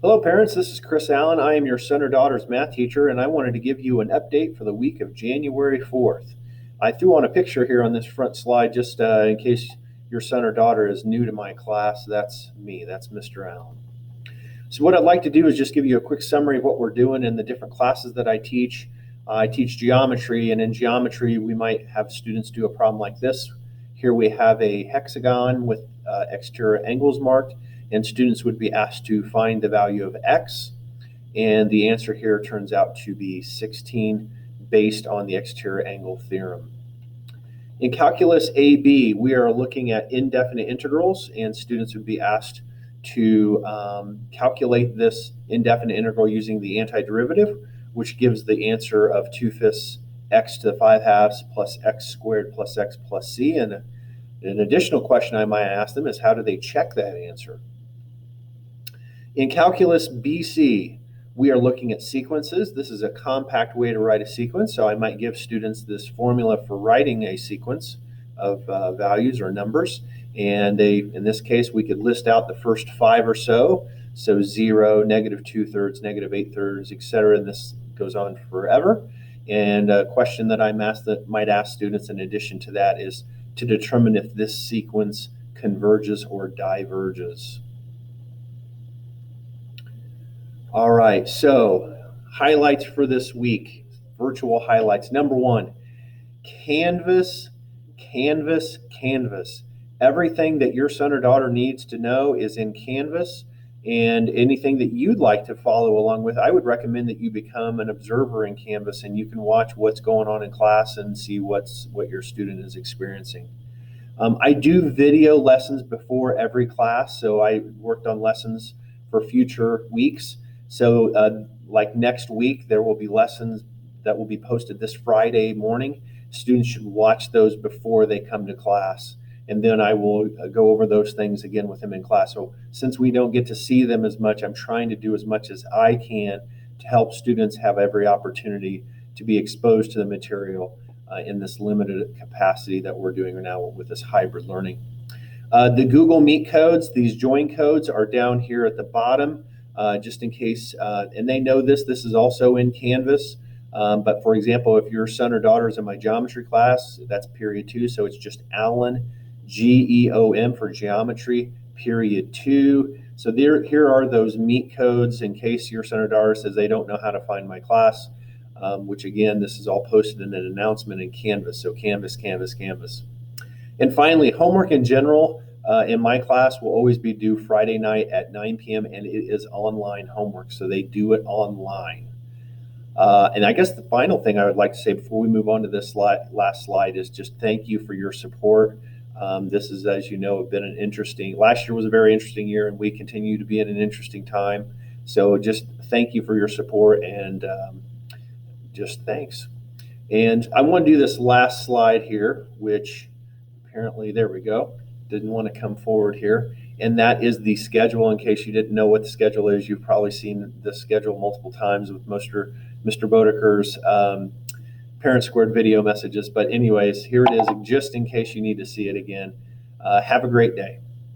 Hello, parents. This is Chris Allen. I am your son or daughter's math teacher, and I wanted to give you an update for the week of January 4th. I threw on a picture here on this front slide just in case your son or daughter is new to my class. That's me. That's Mr. Allen. So what I'd like to do is just give you a quick summary of what we're doing in the different classes that I teach. I teach geometry, and in geometry, we might have students do a problem like this. Here we have a hexagon with exterior angles marked, and students would be asked to find the value of x, and the answer here turns out to be 16 based on the exterior angle theorem. In calculus AB, we are looking at indefinite integrals, and students would be asked to calculate this indefinite integral using the antiderivative, which gives the answer of 2/5 x to the 5/2 plus x squared plus x plus c. And an additional question I might ask them is, how do they check that answer? In calculus BC, we are looking at sequences. This is a compact way to write a sequence, so I might give students this formula for writing a sequence of values or numbers. And in this case, we could list out the first 5 or so. So 0, -2/3, -8/3, etc. And this goes on forever. And a question that might ask students in addition to that is to determine if this sequence converges or diverges. All right, so highlights for this week, virtual highlights. Number 1, Canvas, Canvas, Canvas. Everything that your son or daughter needs to know is in Canvas, and anything that you'd like to follow along with, I would recommend that you become an observer in Canvas, and you can watch what's going on in class and see what your student is experiencing. I do video lessons before every class, so I worked on lessons for future weeks. So like next week, there will be lessons that will be posted this Friday morning. Students should watch those before they come to class. And then I will go over those things again with them in class. So since we don't get to see them as much, I'm trying to do as much as I can to help students have every opportunity to be exposed to the material in this limited capacity that we're doing right now with this hybrid learning. The Google Meet codes, these join codes are down here at the bottom. Just in case, and they know this is also in Canvas. But for example, if your son or daughter is in my geometry class, that's period 2. So it's just Allen, GEOM for geometry, period 2. So here are those Meet codes in case your son or daughter says they don't know how to find my class, which again, this is all posted in an announcement in Canvas. So Canvas, Canvas, Canvas. And finally, homework in general. In my class will always be due Friday night at 9 p.m. and it is online homework, so they do it online. And I guess the final thing I would like to say before we move on to this last slide is just thank you for your support. This is, as you know, been last year was a very interesting year, and we continue to be in an interesting time. So just thank you for your support, and just thanks. And I want to do this last slide here, which apparently, there we go, didn't want to come forward here. And that is the schedule. In case you didn't know what the schedule is, you've probably seen the schedule multiple times with Mr. Bodeker's Parent Squared video messages. But anyways, here it is, just in case you need to see it again. Have a great day.